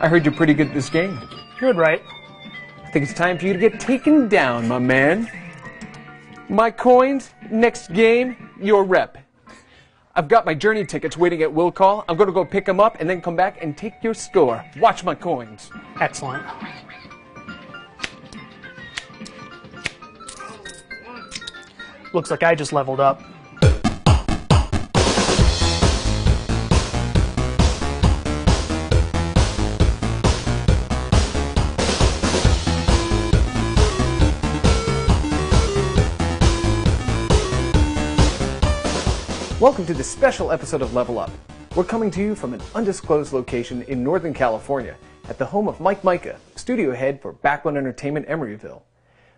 I heard you're pretty good at this game. Good, right? I think it's time for you to get taken down, my man. My coins, next game, your rep. I've got my journey tickets waiting at will call. I'm going to go pick them up and then come back and take your score. Watch my coins. Excellent. Looks like I just leveled up. Welcome to this special episode of Level Up. We're coming to you from an undisclosed location in Northern California at the home of Mika, studio head for Backbone Entertainment Emeryville.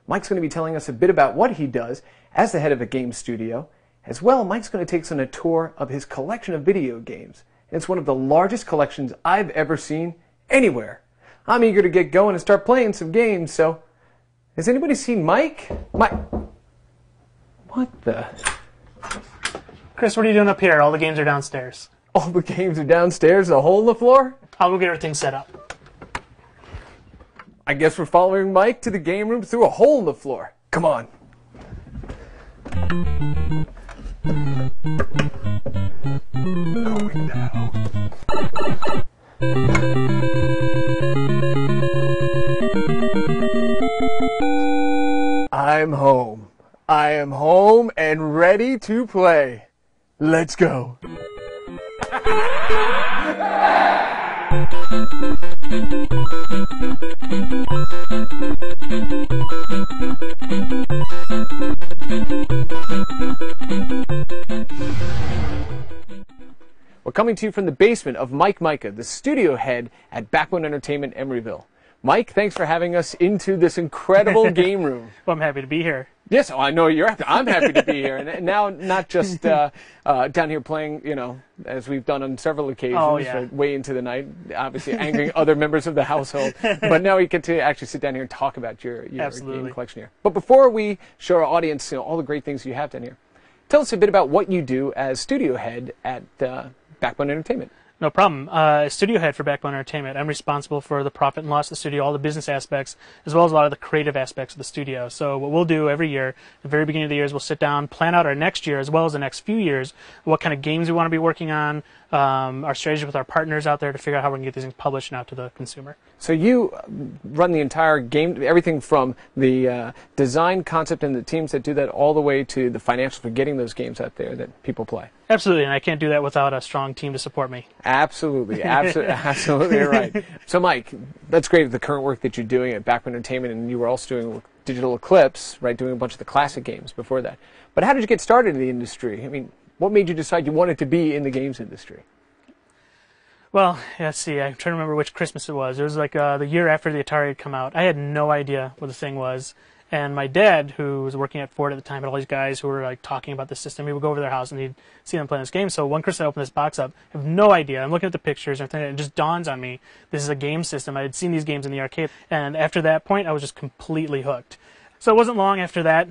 Mike's going to be telling us a bit about what he does as the head of a game studio. As well, Mike's going to take us on a tour of his collection of video games. And it's one of the largest collections I've ever seen anywhere. I'm eager to get going and start playing some games, so... Has anybody seen Mike? Mike... What the... Chris, what are you doing up here? All the games are downstairs. All the games are downstairs, a hole in the floor? I'll go get everything set up. I guess we're following Mike to the game room through a hole in the floor. Come on. Going down. I'm home. I am home and ready to play. Let's go. We're coming to you from the basement of Mika, the studio head at Backbone Entertainment Emeryville. Mike, thanks for having us into this incredible game room. Well, I'm happy to be here. Yes, I know you're happy. I'm happy to be here. And now, not just down here playing, you know, as we've done on several occasions, right, way into the night, obviously angering other members of the household. But now we get to actually sit down here and talk about your game collection here. But before we show our audience, you know, all the great things you have down here, tell us a bit about what you do as studio head at Backbone Entertainment. No problem. Studio head for Backbone Entertainment. I'm responsible for the profit and loss of the studio, all the business aspects, as well as a lot of the creative aspects of the studio. So what we'll do every year, at the very beginning of the year, is we'll sit down, plan out our next year, as well as the next few years, what kind of games we want to be working on, our strategy with our partners out there to figure out how we can get these things published and out to the consumer. So you run the entire game, everything from the design, concept, and the teams that do that, all the way to the financials for getting those games out there that people play. Absolutely, and I can't do that without a strong team to support me. Absolutely, absolutely right. So Mike, that's great, the current work that you're doing at Backbone Entertainment, and you were also doing Digital Eclipse, right, doing a bunch of the classic games before that. But how did you get started in the industry? I mean, what made you decide you wanted to be in the games industry? Well, let's see, I'm trying to remember which Christmas it was. It was like the year after the Atari had come out. I had no idea what the thing was. And my dad, who was working at Ford at the time, had all these guys who were like talking about the system. He would go over to their house and he'd see them playing this game. So one Christmas I opened this box up. I have no idea. I'm looking at the pictures and everything, and it just dawns on me, this is a game system. I had seen these games in the arcade. And after that point, I was just completely hooked. So it wasn't long after that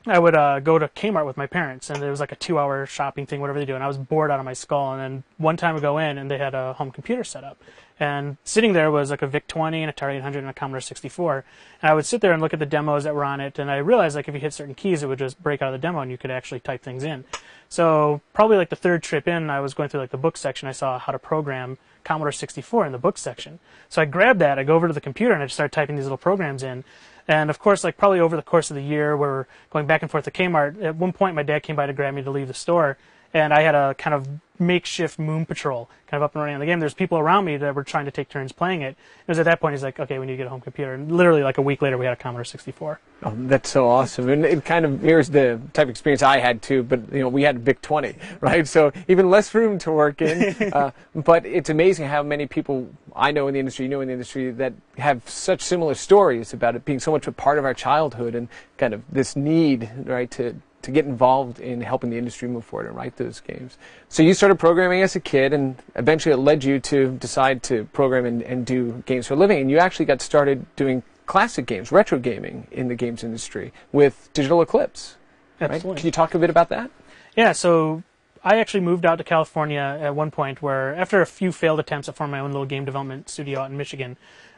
I would go to Kmart with my parents, and it was like a 2-hour shopping thing, whatever they do, and I was bored out of my skull. And then one time I go in, and they had a home computer set up. And sitting there was like a VIC-20, an Atari 800, and a Commodore 64. And I would sit there and look at the demos that were on it, and I realized like if you hit certain keys, it would just break out of the demo, and you could actually type things in. So probably like the third trip in, I was going through like the book section. I saw how to program Commodore 64 in the book section. So I grabbed that, I go over to the computer, and I just started typing these little programs in. And of course, like probably over the course of the year, we're going back and forth to Kmart. At one point, my dad came by to grab me to leave the store, and I had a kind of makeshift Moon Patrol kind of up and running on the game. There's people around me that were trying to take turns playing it. It was at that point he's like, okay, we need to get a home computer. And literally like a week later, we had a Commodore 64. Oh, that's so awesome. And it kind of mirrors the type of experience I had too, but you know, we had a VIC-20, right? So even less room to work in. But it's amazing how many people I know in the industry, you know in the industry, that have such similar stories about it being so much a part of our childhood and kind of this need, right, to get involved in helping the industry move forward and write those games. So you started programming as a kid, and eventually it led you to decide to program and do games for a living. And you actually got started doing classic games, retro gaming in the games industry with Digital Eclipse. Absolutely. Right? Can you talk a bit about that? Yeah, so I actually moved out to California at one point where, after a few failed attempts at forming my own little game development studio out in Michigan,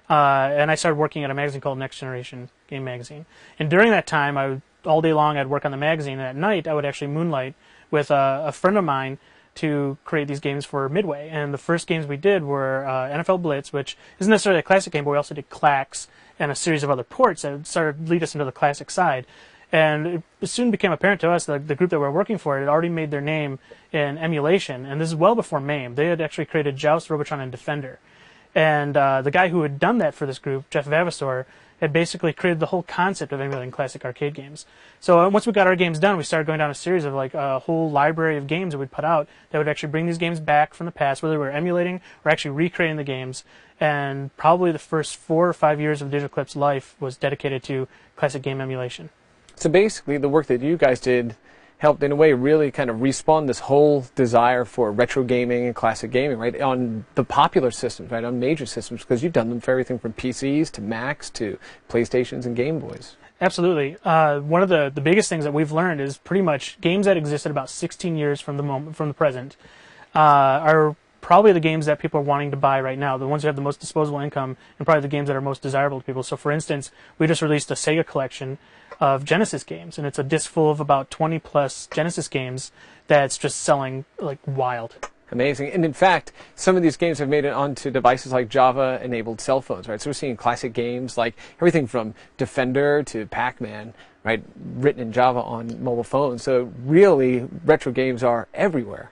and I started working at a magazine called Next Generation Game Magazine. And during that time, all day long I'd work on the magazine, and at night I would actually moonlight with a friend of mine to create these games for Midway. And the first games we did were NFL Blitz, which isn't necessarily a classic game, but we also did Clax and a series of other ports that started to lead us into the classic side. And it soon became apparent to us that the group that we were working for had already made their name in emulation, and this is well before MAME. They had actually created Joust, Robotron, and Defender. And the guy who had done that for this group, Jeff Vavasor, had basically created the whole concept of emulating classic arcade games. So once we got our games done, we started going down a series of like a whole library of games that we'd put out that would actually bring these games back from the past, whether we were emulating or actually recreating the games. And probably the first 4 or 5 years of Digital Eclipse's life was dedicated to classic game emulation. So basically, the work that you guys did helped, in a way, really kind of respawn this whole desire for retro gaming and classic gaming, right, on the popular systems, right, on major systems, because you've done them for everything from PCs to Macs to PlayStations and Game Boys. Absolutely. One of the biggest things that we've learned is pretty much games that existed about 16 years from the present are probably the games that people are wanting to buy right now, the ones who have the most disposable income, and probably the games that are most desirable to people. So, for instance, we just released a Sega collection of Genesis games, and it's a disc full of about 20-plus Genesis games that's just selling like wild. Amazing. And in fact, some of these games have made it onto devices like Java-enabled cell phones, right? So we're seeing classic games like everything from Defender to Pac-Man, right, written in Java on mobile phones. So really, retro games are everywhere.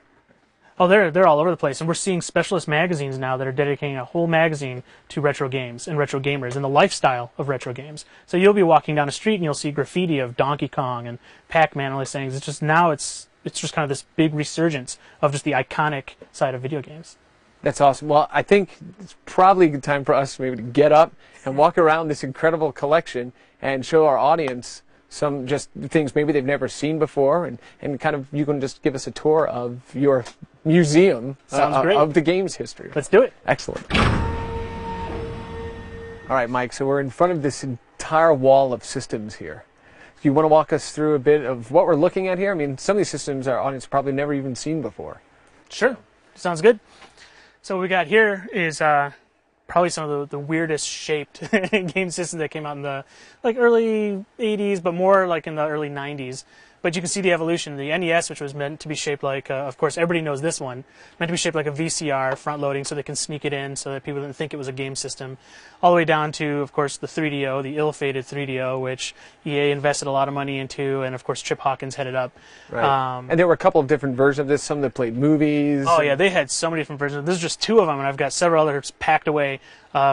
Oh, they're all over the place, and we're seeing specialist magazines now that are dedicating a whole magazine to retro games and retro gamers and the lifestyle of retro games. So you'll be walking down the street and you'll see graffiti of Donkey Kong and Pac-Man and all these things. It's just now it's just kind of this big resurgence of just the iconic side of video games. That's awesome. Well, I think it's probably a good time for us maybe to get up and walk around this incredible collection and show our audience some just things maybe they've never seen before, and kind of you can just give us a tour of your museum of the game's history. Let's do it. Excellent. All right, Mike, so we're in front of this entire wall of systems here. Do you want to walk us through a bit of what we're looking at here? I mean, some of these systems our audience probably never even seen before. Sure. Sounds good. So what we got here is probably some of the weirdest shaped game systems that came out in the early 80s, but more like in the early 90s. But you can see the evolution. The NES, which was meant to be shaped like, of course, everybody knows this one, meant to be shaped like a VCR, front-loading, so they can sneak it in so that people didn't think it was a game system, all the way down to, of course, the 3DO, the ill-fated 3DO, which EA invested a lot of money into, and, of course, Chip Hawkins headed up. Right. And there were a couple of different versions of this, some that played movies. Oh, yeah, they had so many different versions. This is just 2 of them, and I've got several others packed away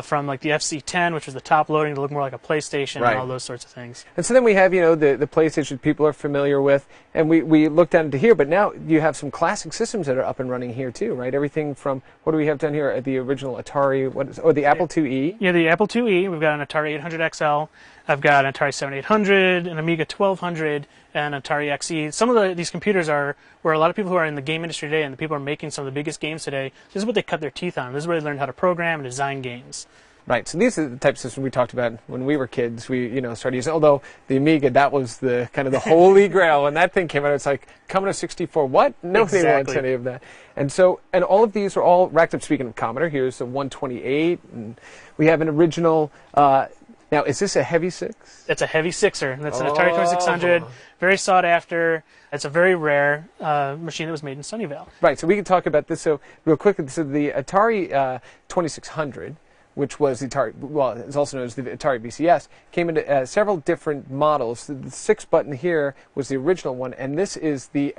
from like the FC10, which was the top loading to look more like a PlayStation, right, and all those sorts of things. And so then we have, the PlayStation people are familiar with, and we looked down into here, but now you have some classic systems that are up and running here too, right? Everything from, what do we have down here? The original Atari, the Apple IIe? Yeah, the Apple IIe. We've got an Atari 800 XL. I've got an Atari 7800, an Amiga 1200, and an Atari XE. Some of these computers are where a lot of people who are in the game industry today and the people who are making some of the biggest games today, this is what they cut their teeth on. This is where they learned how to program and design games. Right. So these are the types of systems we talked about when we were kids. We, started using. Although the Amiga, that was the kind of the holy grail. When that thing came out, it's like Commodore 64. What? Nobody wants any of that. And all of these are all racked up. Speaking of Commodore, here's a 128, and we have an original. Now, is this a heavy 6? It's a heavy 6er. That's an Atari 2600. Very sought after. It's a very rare machine that was made in Sunnyvale. Right. So we can talk about this. So real quick, so the Atari 2600. Which was the Atari, well, it's also known as the Atari VCS, came into several different models. The 6 button here was the original one, and this is the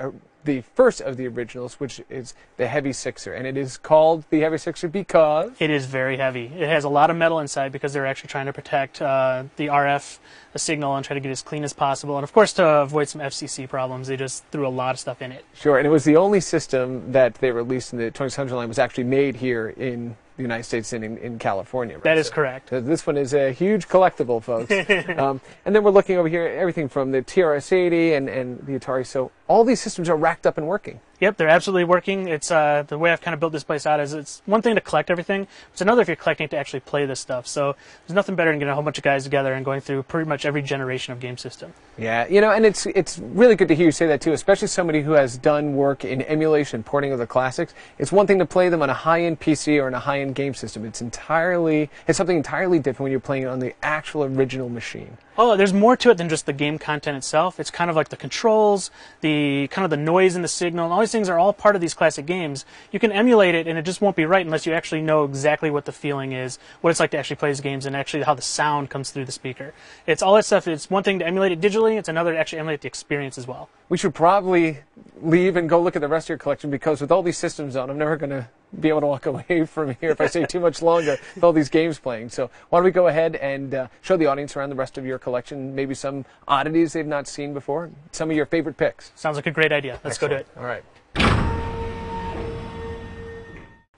first of the originals, which is the Heavy 6er. And it is called the Heavy 6er because? It is very heavy. It has a lot of metal inside because they're actually trying to protect the RF signal and try to get it as clean as possible. And, of course, to avoid some FCC problems, they just threw a lot of stuff in it. Sure, and it was the only system that they released in the 2600 line was actually made here in the United States and in California. Right? That is correct. So this one is a huge collectible, folks. And then we're looking over here, everything from the TRS-80 and the Atari. So all these systems are racked up and working. Yep, they're absolutely working. It's the way I've kind of built this place out is it's one thing to collect everything. It's another if you're collecting to actually play this stuff. So there's nothing better than getting a whole bunch of guys together and going through pretty much every generation of game system. Yeah, and it's really good to hear you say that too, especially somebody who has done work in emulation, porting of the classics. It's one thing to play them on a high-end PC or on a high-end game system. It's something entirely different when you're playing it on the actual original machine. Oh, there's more to it than just the game content itself. It's kind of like the controls, the kind of the noise and the signal, and all these things are all part of these classic games. You can emulate it, and it just won't be right unless you actually know exactly what the feeling is, what it's like to actually play these games, and actually how the sound comes through the speaker. It's all that stuff. It's one thing to emulate it digitally. It's another to actually emulate the experience as well. We should probably leave and go look at the rest of your collection, because with all these systems on, I'm never going to be able to walk away from here if I stay too much longer with all these games playing. So why don't we go ahead and show the audience around the rest of your collection, maybe some oddities they've not seen before, some of your favorite picks. Sounds like a great idea. Let's go do it. All right.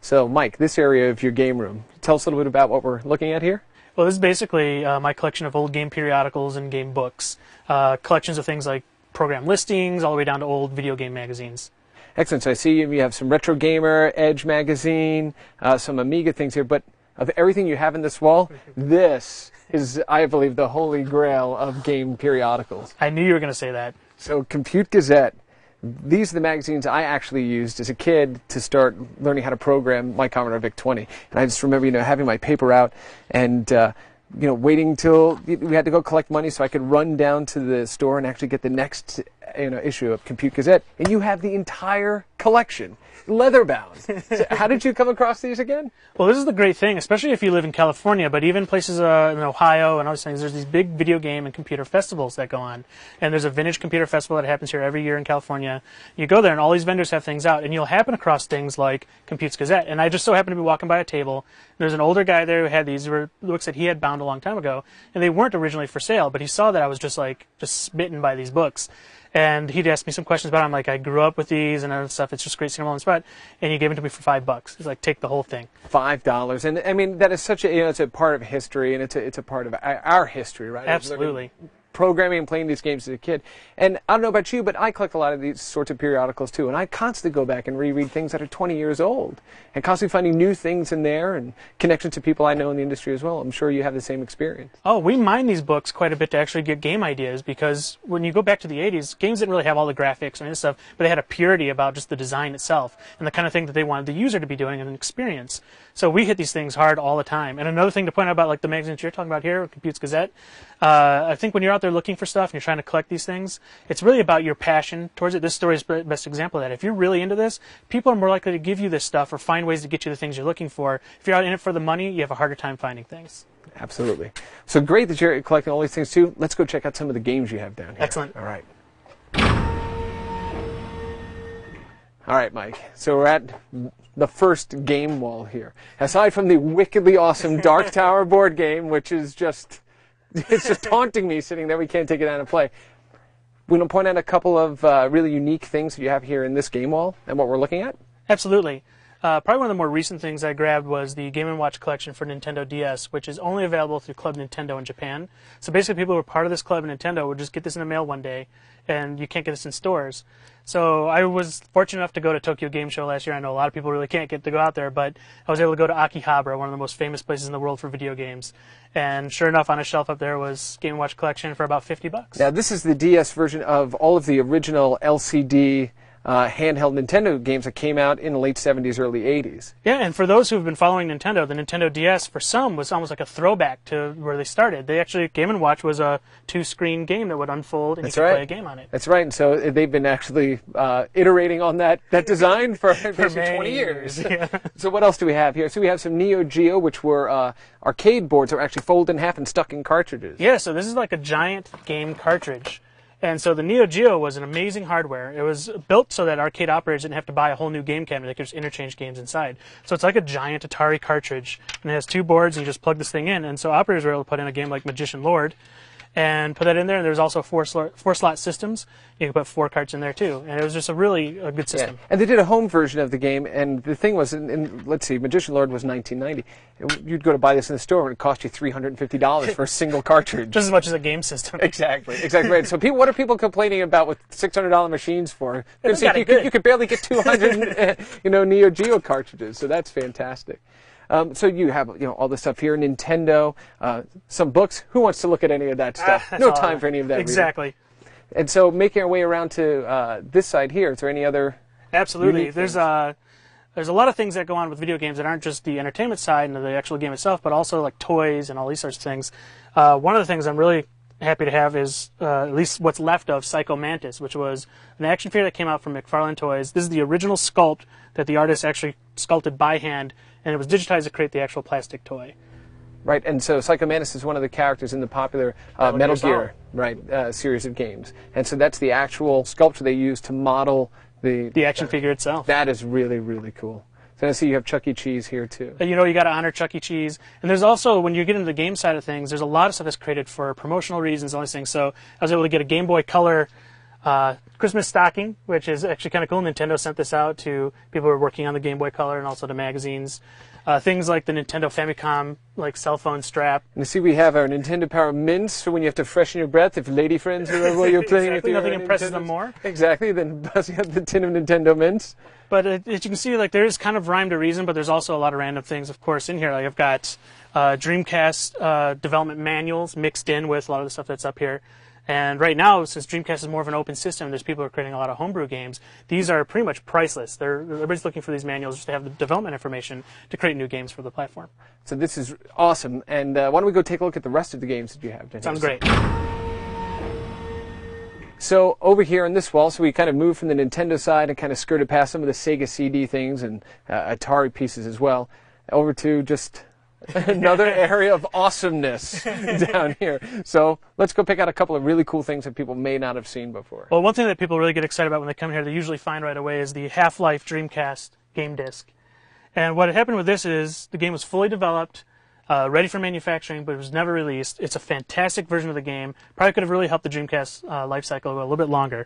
So, Mike, this area of your game room, tell us a little bit about what we're looking at here. Well, this is basically my collection of old game periodicals and game books. Collections of things like program listings all the way down to old video game magazines. Excellent. So I see you have some Retro Gamer, Edge Magazine, some Amiga things here, but of everything you have in this wall, this is, I believe, the holy grail of game periodicals. I knew you were going to say that. So Compute Gazette. These are the magazines I actually used as a kid to start learning how to program my Commodore VIC-20. And I just remember, having my paper out and, waiting till we had to go collect money so I could run down to the store and actually get the next, issue of Compute Gazette. And you have the entire collection, leather-bound. So how did you come across these again? Well, this is the great thing, especially if you live in California, but even places in Ohio and other things, there's these big video game and computer festivals that go on. And there's a vintage computer festival that happens here every year in California. You go there and all these vendors have things out, and you'll happen across things like Compute's Gazette. And I just so happened to be walking by a table. There's an older guy there who had these books that he had bound a long time ago, and they weren't originally for sale, but he saw that I was just smitten by these books. And he'd asked me some questions about it. I'm like, I grew up with these and other stuff. It's just great seeing them on the spot. And he gave it to me for $5. He's like, take the whole thing. $5. And I mean, that is such a, it's a part of history, and it's a part of our history, right? Absolutely. Programming and playing these games as a kid. And I don't know about you, but I collect a lot of these sorts of periodicals too. And I constantly go back and reread things that are 20 years old and constantly finding new things in there and connections to people I know in the industry as well. I'm sure you have the same experience. Oh, we mine these books quite a bit to actually get game ideas, because when you go back to the 80s, games didn't really have all the graphics and stuff, but they had a purity about just the design itself and the kind of thing that they wanted the user to be doing and an experience. So we hit these things hard all the time. And another thing to point out about the magazines you're talking about here, Compute's Gazette, I think when you're out there looking for stuff and you're trying to collect these things, it's really about your passion towards it. This story is the best example of that. If you're really into this, people are more likely to give you this stuff or find ways to get you the things you're looking for. If you're out in it for the money, you have a harder time finding things. Absolutely. So great that you're collecting all these things too. Let's go check out some of the games you have down here. Excellent. All right. All right, Mike. So we're at the first game wall here. Aside from the wickedly awesome Dark Tower board game, which is just, it's just taunting me sitting there. We can't take it down and play. We want to point out a couple of really unique things that you have here in this game wall and what we're looking at? Absolutely. Probably one of the more recent things I grabbed was the Game & Watch collection for Nintendo DS, which is only available through Club Nintendo in Japan. So basically people who are part of this Club Nintendo would just get this in the mail one day, and you can't get this in stores. So I was fortunate enough to go to Tokyo Game Show last year. I know a lot of people really can't get to go out there, but I was able to go to Akihabara, one of the most famous places in the world for video games. And sure enough, on a shelf up there was Game & Watch collection for about $50. Now this is the DS version of all of the original LCD handheld Nintendo games that came out in the late 70s, early 80s. Yeah, and for those who have been following Nintendo, the Nintendo DS, for some, was almost like a throwback to where they started. They actually, Game & Watch was a two-screen game that would unfold, and you could play a game on it. That's right, and so they've been actually iterating on that design for basically 20 years. Yeah. So what else do we have here? So we have some Neo Geo, which were arcade boards that were actually folded in half and stuck in cartridges. Yeah, so this is like a giant game cartridge. And so the Neo Geo was an amazing hardware. It was built so that arcade operators didn't have to buy a whole new game cabinet. They could just interchange games inside. So it's like a giant Atari cartridge, and it has two boards, and you just plug this thing in. And so operators were able to put in a game like Magician Lord, and put that in there. And there's also four slot systems. You can put 4 carts in there too, and it was just a good system. Yeah. And they did a home version of the game, and the thing was, let's see, Magician Lord was $19.90. You'd go to buy this in the store, and it cost you $350 for a single cartridge. Just as much as a game system. Exactly right. So what are people complaining about with $600 machines for? You could barely get 200, Neo Geo cartridges. So that's fantastic. So you have all this stuff here, Nintendo, some books. Who wants to look at any of that stuff? No time for any of that. Exactly. Reading. And so making our way around to this side here, is there any other? Absolutely. There's a lot of things that go on with video games that aren't just the entertainment side and the actual game itself, but also like toys and all these sorts of things. One of the things I'm really happy to have is at least what's left of Psycho Mantis, which was an action figure that came out from McFarlane Toys. This is the original sculpt that the artist actually sculpted by hand, and it was digitized to create the actual plastic toy. Right, and so Psycho Mantis is one of the characters in the popular Metal Gear series of games. And so that's the actual sculpture they used to model the action figure itself. That is really, really cool. So I see you have Chuck E. Cheese here, too. You got to honor Chuck E. Cheese. And there's also, when you get into the game side of things, there's a lot of stuff that's created for promotional reasons, all these things. So I was able to get a Game Boy Color Christmas stocking, which is actually kind of cool. Nintendo sent this out to people who are working on the Game Boy Color and also to magazines. Things like the Nintendo Famicom cell phone strap. And you see we have our Nintendo Power mints for when you have to freshen your breath if lady friends are while you're playing. Exactly, nothing impresses them more. Exactly, than buzzing up the tin of Nintendo mints. But as you can see, there is kind of rhyme to reason, but there's also a lot of random things, of course, in here. I've got Dreamcast development manuals mixed in with a lot of the stuff that's up here. And right now, since Dreamcast is more of an open system, there's people who are creating a lot of homebrew games. These are pretty much priceless. Everybody's looking for these manuals just to have the development information to create new games for the platform. So this is awesome. And why don't we go take a look at the rest of the games that you have? Sounds great. So over here on this wall, so we kind of moved from the Nintendo side and kind of skirted past some of the Sega CD things and Atari pieces as well, over to just another area of awesomeness down here. So let's go pick out a couple of really cool things that people may not have seen before. Well, one thing that people really get excited about when they come here, they usually find right away, is the Half-Life Dreamcast game disc. And what happened with this is the game was fully developed, ready for manufacturing, but it was never released. It's a fantastic version of the game. Probably could have really helped the Dreamcast life cycle go a little bit longer.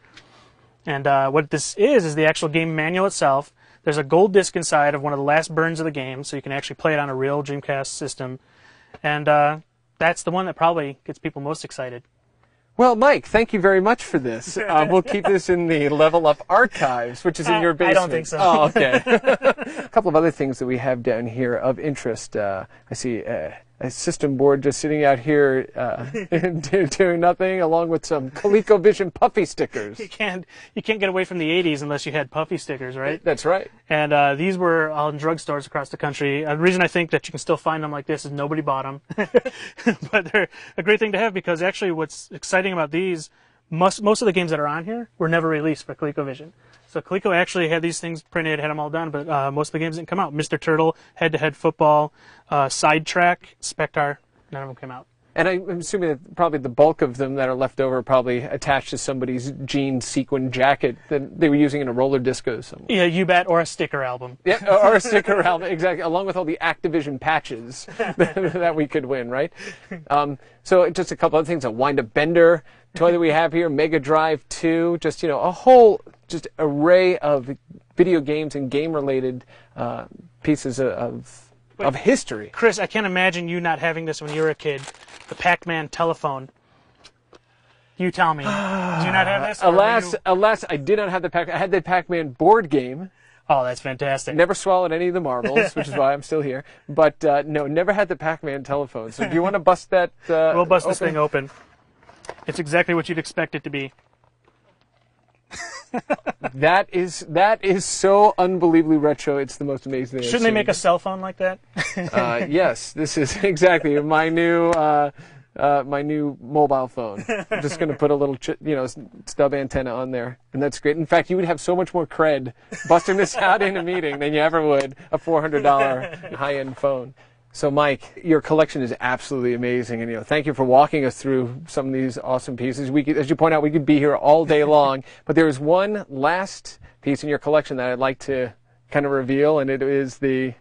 And what this is the actual game manual itself. There's a gold disc inside of one of the last burns of the game, so you can actually play it on a real Dreamcast system. And that's the one that probably gets people most excited. Well, Mike, thank you very much for this. We'll keep this in the LevelUp archives, which is in your basement. I don't think so. Oh, okay. A couple of other things that we have down here of interest. I see a system board just sitting out here doing nothing, along with some ColecoVision Puffy stickers. You can't get away from the 80s unless you had Puffy stickers, right? That's right. And these were all in drugstores across the country. The reason I think that you can still find them like this is nobody bought them. But they're a great thing to have, because actually what's exciting about these, most of the games that are on here were never released by ColecoVision. So Coleco actually had these things printed, had them all done, but most of the games didn't come out. Mr. Turtle, Head-to-Head Football, Sidetrack, Spectre, none of them came out. And I'm assuming that probably the bulk of them that are left over are probably attached to somebody's jean sequin jacket that they were using in a roller disco somewhere. Yeah, you bet, or a sticker album. Yeah, or a sticker album, exactly, along with all the Activision patches that we could win, right? So just a couple other things, a wind-up bender toy that we have here, Mega Drive 2, just, a whole just array of video games and game-related pieces of history. Chris, I can't imagine you not having this when you were a kid. The Pac-Man telephone. You tell me. Do you not have this? Alas, I did not have the Pac-Man. I had the Pac-Man board game. Oh, that's fantastic. Never swallowed any of the marbles, which is why I'm still here. But no, never had the Pac-Man telephone. So do you want to bust that We'll bust this thing open. It's exactly what you'd expect it to be. That is so unbelievably retro. It's the most amazing thing. Shouldn't they make a cell phone like that? Yes, this is exactly my new mobile phone. I'm just going to put a little stub antenna on there, and that's great. In fact, you would have so much more cred busting this out in a meeting than you ever would a $400 high-end phone. So, Mike, your collection is absolutely amazing, and thank you for walking us through some of these awesome pieces. As you point out, we could be here all day long, but there is one last piece in your collection that I'd like to kind of reveal, and it is the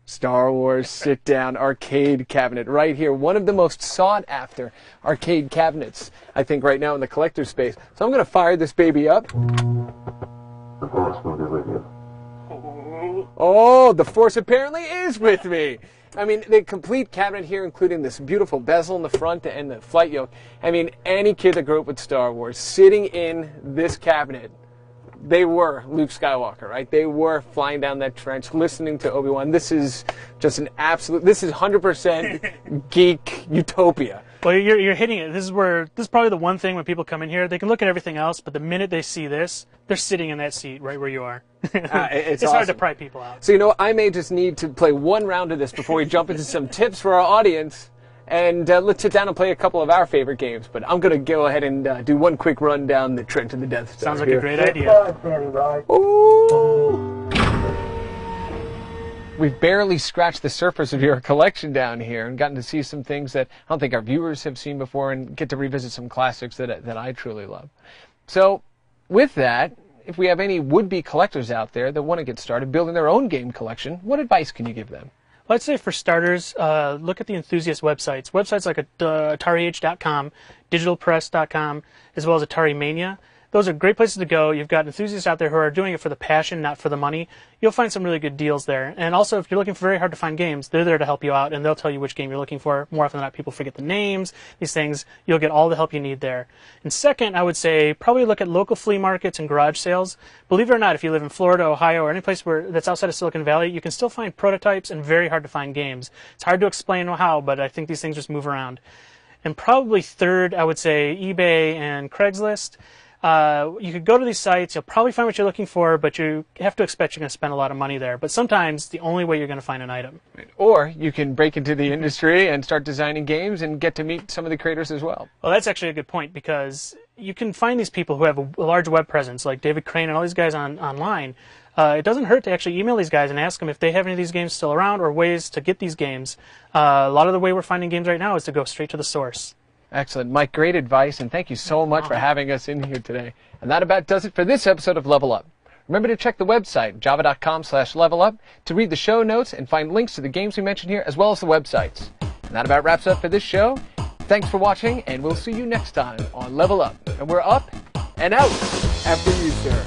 Star Wars sit-down arcade cabinet right here. One of the most sought-after arcade cabinets, I think, right now in the collector space. So I'm going to fire this baby up. The Force will be with you. Oh, the Force apparently is with me. I mean, the complete cabinet here, including this beautiful bezel in the front and the flight yoke. I mean, any kid that grew up with Star Wars, sitting in this cabinet, they were Luke Skywalker, right? They were flying down that trench, listening to Obi-Wan. This is just an absolute, this is 100% geek utopia. Well, you're hitting it. This is probably the one thing when people come in here, they can look at everything else, but the minute they see this, they're sitting in that seat right where you are. It's awesome. Hard to pry people out. So, you know, I may just need to play one round of this before we jump into some tips for our audience. And let's sit down and play a couple of our favorite games. But I'm going to go ahead and do one quick run down the trench of the Death Star. Sounds like here. a great idea. Ooh. We've barely scratched the surface of your collection down here and gotten to see some things that I don't think our viewers have seen before and get to revisit some classics that I truly love. So with that, if we have any would-be collectors out there that want to get started building their own game collection, what advice can you give them? Well, I'd say for starters, look at the enthusiast websites. Websites like AtariAge.com, DigitalPress.com, as well as Atari Mania. Those are great places to go. You've got enthusiasts out there who are doing it for the passion, not for the money. You'll find some really good deals there. And also, if you're looking for very hard to find games, they're there to help you out, and they'll tell you which game you're looking for. More often than not, people forget the names, these things. You'll get all the help you need there. And second, I would say probably look at local flea markets and garage sales. Believe it or not, if you live in Florida, Ohio, or any place that's outside of Silicon Valley, you can still find prototypes and very hard to find games. It's hard to explain how, but I think these things just move around. And probably third, I would say eBay and Craigslist. You could go to these sites, you'll probably find what you're looking for, but you have to expect you're going to spend a lot of money there. But sometimes the only way you're going to find an item. Or you can break into the industry and start designing games and get to meet some of the creators as well. Well, that's actually a good point, because you can find these people who have a large web presence, like David Crane and all these guys online. It doesn't hurt to actually email these guys and ask them if they have any of these games still around or ways to get these games. A lot of the way we're finding games right now is to go straight to the source. Excellent. Mike, great advice, and thank you so much for having us in here today. And that about does it for this episode of Level Up. Remember to check the website, java.com/levelup, to read the show notes and find links to the games we mentioned here, as well as the websites. And that about wraps up for this show. Thanks for watching, and we'll see you next time on Level Up. And we're up and out after you, sir.